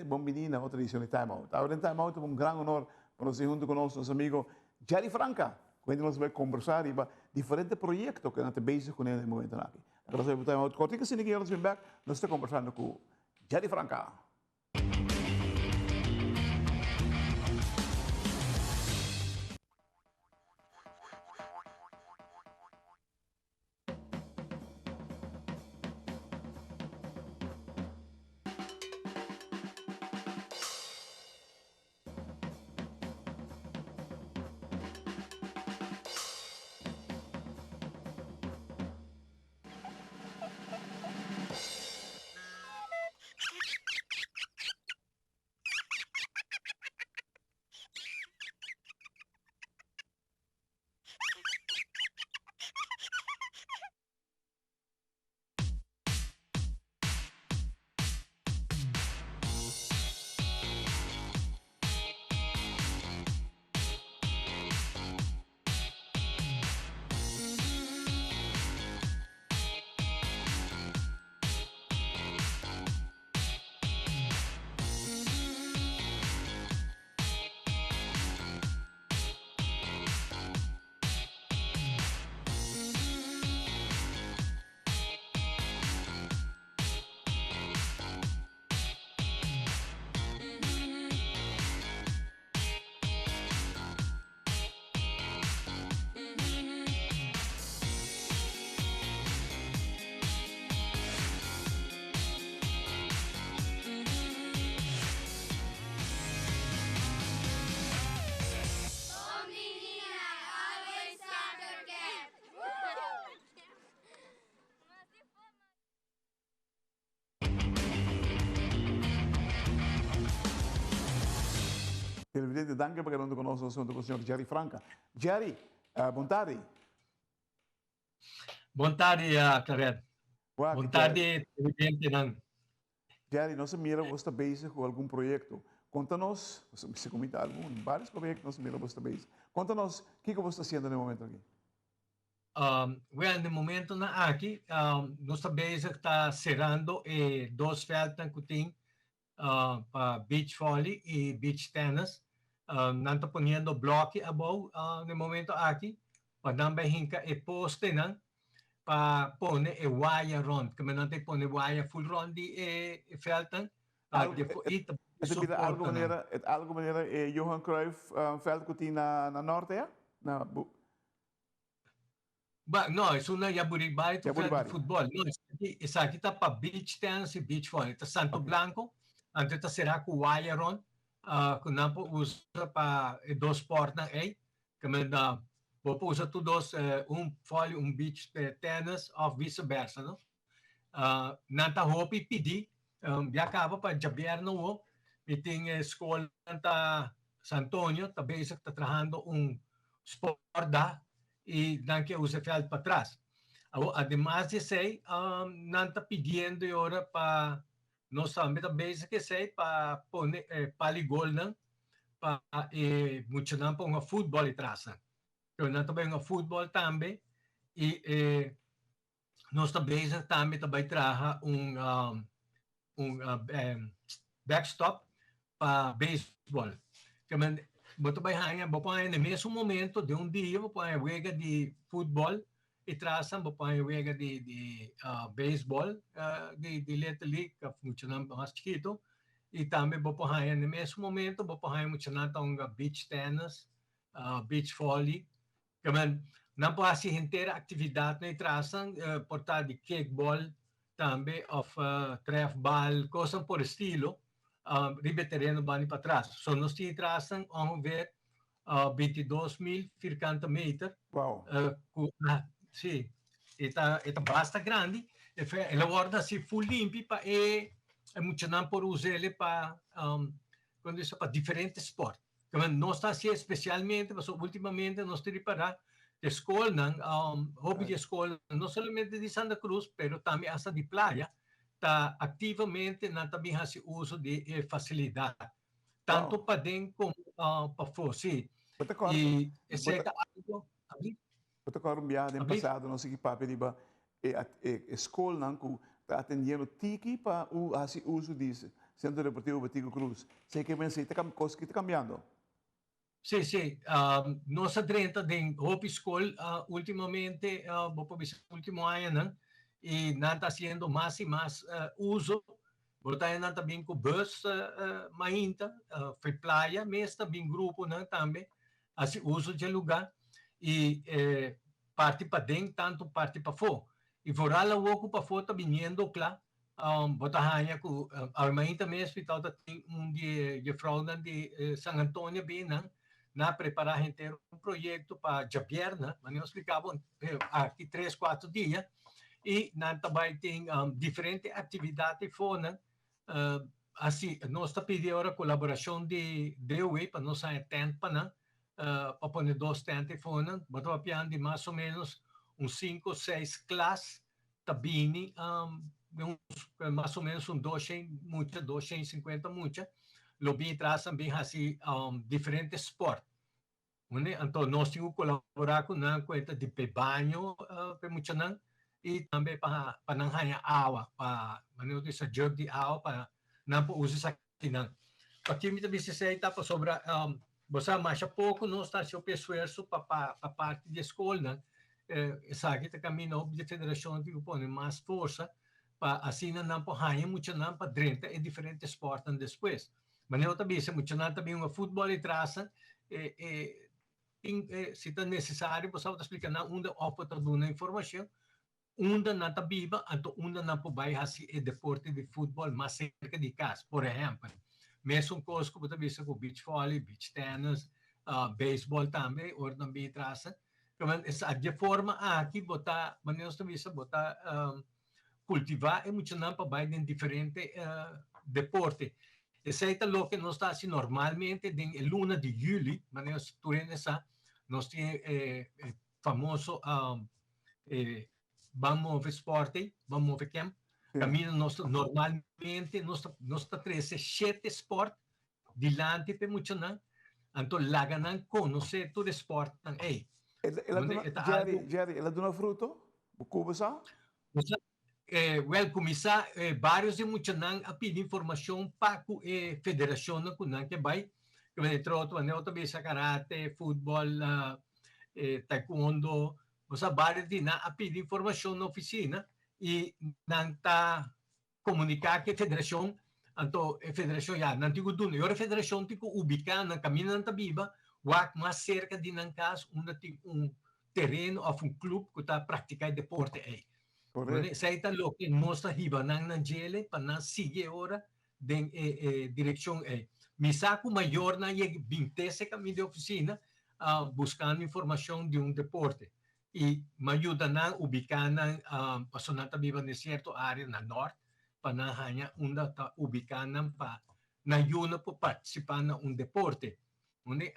bom menino na outra edição de Time Out. Agora em Time Out é um grande honor para nós junto com nosso amigo Jerry Franca, quando nós vamos conversar sobre diferentes projetos que nós estamos bezig com ele no momento aqui. Agora nós vamos Time Out. Quando assim que nós vamos back, nós estamos conversando com Jerry Franca. Televidente, danke per essere con noi con il signor Jerry Franca. Jerry, buon tardi. Buon tardi, Karen. Buon tardi, televidente. Jerry, nós estamos bezig com algum projeto. Conta-nos, você comenta vários projetos nós estamos bezig. Conta-nos, o que você está fazendo no momento aqui? Well, no momento na aqui, nós está cerrando dois feltas que tem para beach volley e beach tennis. Nanto poniendo bloque above no momento aqui, para também hinka poste nan, para pone wire rond, que nanto pone wire full rond de feltan. Algo maneira Johan Cruyff veld que tem na norte, é? No, isso não é Buribari, tu fala de futebol. Não, isso aqui está para beach tennis e beach volley. Está Santo Blanco, antes está será com wire rond, que não usa para dois portas aí, que manda, vou usar tu dois, volley, beach tennis, ou vice-versa, não? Não tá roupa pedir, já acaba para Javier não e tem escola na San Antonio, também está trabalhando sport da e não que usa fiel para trás. Además de sei, não está pedindo agora para nós também que sei para pôr paligol não para muito não para um futebol e traça. Eu não também um futebol também e nós também também traga backstop para beisebol. Que boto vai hanya, bopo no mesmo momento de dia, bopo hanya wega de futebol e traçam, bopo hanya wega de beisebol, de Little League, que funciona mais chiquito, e também bopo hanya no mesmo momento, bopo hanya funciona beach tennis, beach volley, que não pode ser inteira atividade na traçam, portar de kickball também, of trefbal, coisa por estilo, ribeterreno bani para trás. So, nós traçam ongeveer 22.000 vierkante meter. Wow. Sim, é bastante grande. Ela guarda se full limpo para muito não por usar ele para quando isso para diferentes esportes. Não está assim especialmente, mas ultimamente nós temos para escola, hobby de escola, não somente de Santa Cruz, mas também hasta de playa. Está ativamente também faz uso de facilidade, tanto para dentro como para fora. Sim. E esse é algo. Eu estou no passado, não sei que papo de escola não está atendendo tiki para fazer uso de Centro Deportivo Betigo Cruz. Sei que men sei coisa que está cambiando. Sim, sim. Nossa drenta de Hope School, ultimamente, vou último ano, né? E não está sendo mais e mais uso. Botaram também com bus, mainta, foi praia, mas também grupo, né? Também, assim, uso de lugar. E parte para dentro, tanto parte para fora. E fora lá, o ocupa fora, está vindo, claro. Botaram com a mainta mesmo, hospital tem de fraude de San Antonio, bem, né? Na preparar inteiro projeto para Javier, né? Mas eu explicava aqui 3-4 dias e nós também tem diferentes atividades fora, assim, nós está pedindo agora colaboração de DOE para nós tempo, né? Para pôr 2 tentos fora, mas de mais ou menos 5 ou 6 classes, também mais ou menos 250 muita. Lobby traz também assim diferentes esportes. Então, nós temos que colaborar com a conta de banho, para muito não, e também para não ganhar água, para não ter essa job de água, para não usar aqui não. Para que me também se sei, tá para sobrar, você mais pouco, nós está seu esforço para parte da escola, né? Sabe que caminho da federação de pôr mais força para assim não para ganhar muito não para dentro e diferentes esportes depois. Mas eu também se muito não também um futebol e traça se é necessário, você vai explicar onde oferta uma informação, onde não está viva, então onde não pode fazer o deporte de futebol mais cerca de casa. Por exemplo, mesmo coisa que você vê com beach volley, beach tennis, beisebol também, ou também traça. Essa de forma aqui botar, mas nós também botar cultivar e muito não para em diferentes deportes. Esse é o que nós está assim normalmente em luna de julho, mas nós nós temos famoso vamos ver esporte, vamos ver camp. Caminho nós normalmente nós trazemos 7 esportes dilante para muito não. Então lá ganham conhecer todo esporte aí. Jerry, ela dona fruto? O cubo sa? Well, começar vários de muito não a pedir informação para a federação que não que vai que vai troto né também karate, futebol, taekwondo, você vários de na a pedir informação na oficina e não tá comunicar que a federação então a federação já não digo do e a federação tico ubicar na caminho não tá viva mais cerca de nan caso um terreno ou um clube que está praticando deporte aí. Sa ita lo que mostra hiba nang nanjele pa na sige ora den direção Misaco maior na ye 20 kami de oficina buscando informação de um deporte e me ajuda na ubicar na pasonata viva de certo área na norte para na hanya unda ta ubicar na pa na yuna po participar na um deporte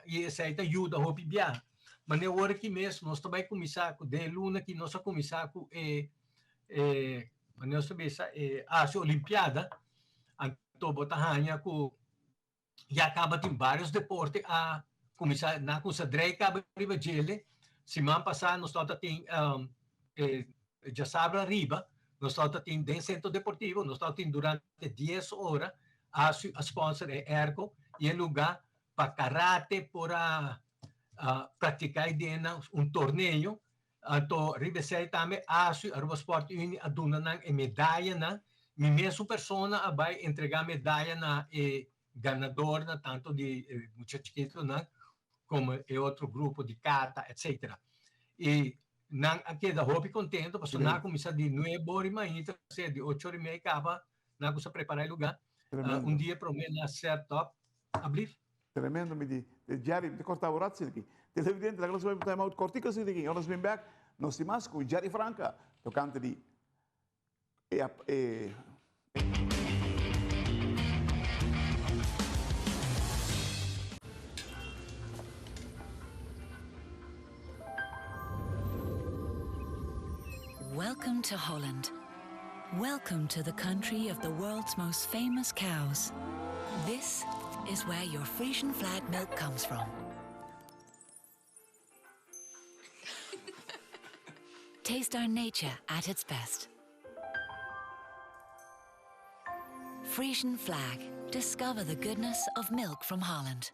e essa ita ajuda ho pibia mas ne hora que mesmo nós também começar de luna que nós começar com nós também a Olimpiada anto botahanha com já acaba tem vários deportes a começar na coisa dreika riba gele semana passada nós toda tem já sabe riba nós toda tem den centro deportivo nós toda tem durante 10 horas a sponsor é Ergo e é lugar para karate para praticar dentro um torneio então ribesei também acho a Sport Uni aduna nang medalha na mi mesmo persona vai entregar medalha na ganador na tanto de muito chiquito na como é outro grupo de kata etc e nang aqui da hobby contento porque na começa de 9 horas e meia de 8 horas e meia acaba na começa preparar lugar dia para mim na set top abrir tremendo mi di Jerry di corta orazzi aqui televidente la cosa time out cortica si di ora swim back non si masco Jerry Franca toccante di Welcome to Holland. Welcome to the country of the world's most famous cows. This is where your Frisian flag milk comes from. Taste our nature at its best. Frisian flag. Discover the goodness of milk from Holland.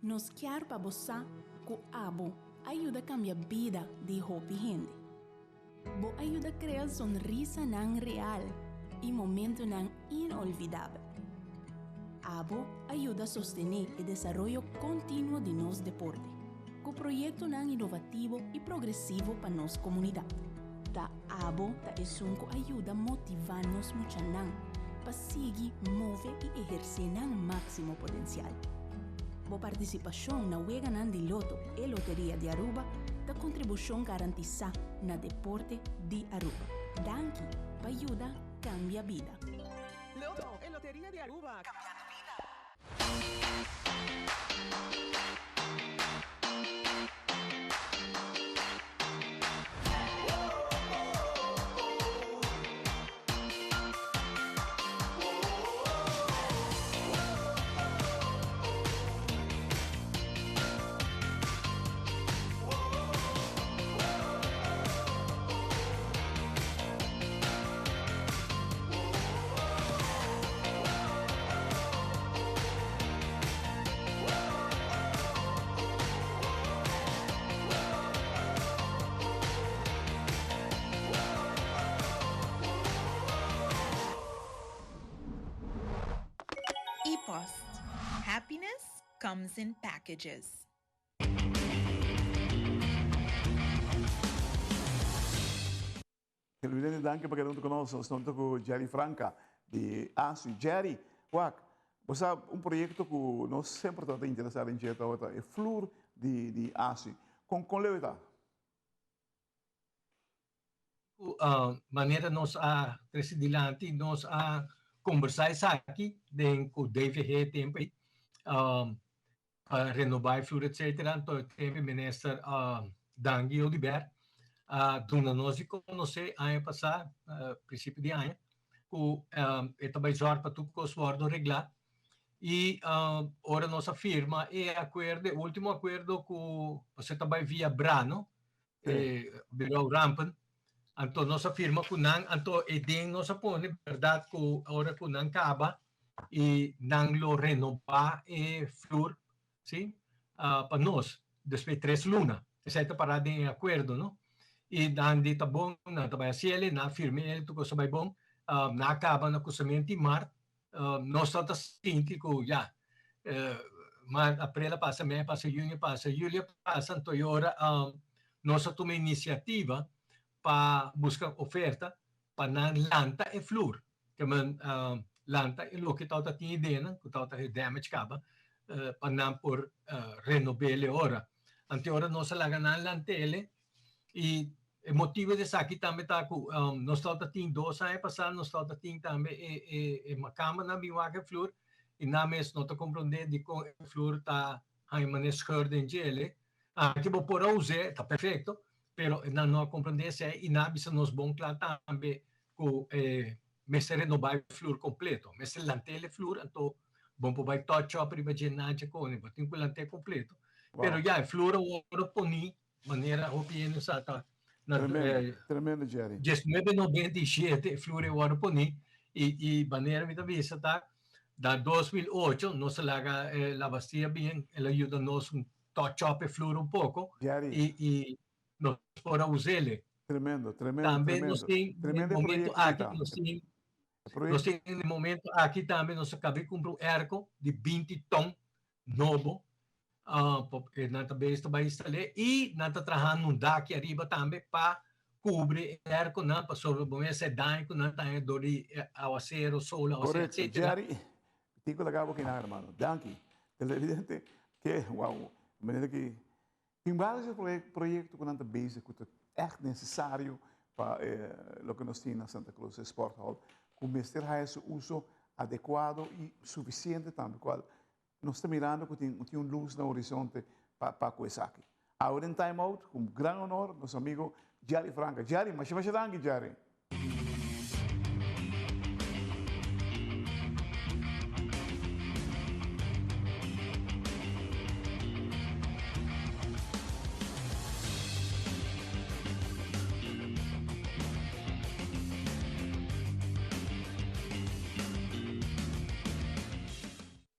Nos quer para boçar que abo ajuda a cambiar a vida de hopi gente. Bo ajuda a criar sonrisa não real e momento não inolvidável. Abo ajuda a sostener o desenvolvimento contínuo de nosso deporte, com projeto não inovativo e progressivo para nossa comunidade. Da Abo ta esunco ajuda a motivar nos muchanang para seguir, mover e exercer não máximo potencial. Bo participação na Wega Nan de Loto e Loteria de Aruba da contribuição garantizada na deporte de Aruba. Danke para ajudar cambia vida. Loto e Loteria de Aruba. Cambiando vida. ePost. Happiness comes in packages. Televidente, danke per essere con noi. Sono con Jerry Franca di ASU. Jerry, você projeto que nós sempre estamos interessados em jeito é flor de ASU. Com levita? Maneira nós a presidente nós a conversar aqui com o DVG tempo renovar flor etc. Então tempo ministro Dangui Oliver dona nós de conhecer ano passado princípio de ano que estava já para tudo que os guardo reglar e ora nossa firma o último acordo que você estava via Brano Bureau Rampen. Então, nossa firma, então, nossa põe, verdade, que agora que não acaba e não lo renovar flor, sim, para nós, depois de 3 lunas. Essa é a parada em acordo, não? E não está bom, não está bem assim, não firme, ele tudo está bom, não acaba no cruzamento em mar, nós estamos sentindo que já, mas abril passa, maio passa, junho passa, julho passa, então agora nós tomamos iniciativa para buscar oferta para não lanta e flor. Que lanta e lo que está tinha ideia, que está damage caba, para não por renovar ora. Ante ora nós lá ganhar lantele e o motivo de aqui também está que nós está tinha 2 anos passado, nós está tinha também uma cama na biwaga flor e na mes não está compreender de com flor está aí maneira escurda em gele. Aqui vou por usar, está perfeito. Pero não compreender se e não bisa nos bom claro também que mestre renovar flor completo mestre lantele flor então bom para vai touch up para genade com né tem que lantele completo pero já flor o poni maneira opinião sata tremendo Jerry 1997 flor o poni e maneira me vista tá da 2008 nós laga la Bastia bem ela ajuda nos touch up flor pouco e nós para usá-lo. Tremendo. Também nós temos no momento aqui, nós temos no momento aqui também nós acabamos de comprar erco de 20 ton novo, na também está instalado e nós estamos trabalhando daqui arriba também para cobrir erco não para sobreviver esse dano que nós temos de aguaceiro, sol, etc. Jerry, digo legal que nada, hermano. Danke. É evidente que, maneira que tem vários projetos que nós basic que é necessário para o que nós temos na Santa Cruz Sport Hall, começar a esse uso adequado e suficiente também, qual nós estamos mirando que tem luz no horizonte para coisa aqui. Agora em time out, com grande honor, nosso amigo Jerry Franca. Jerry, mas danke, Jerry.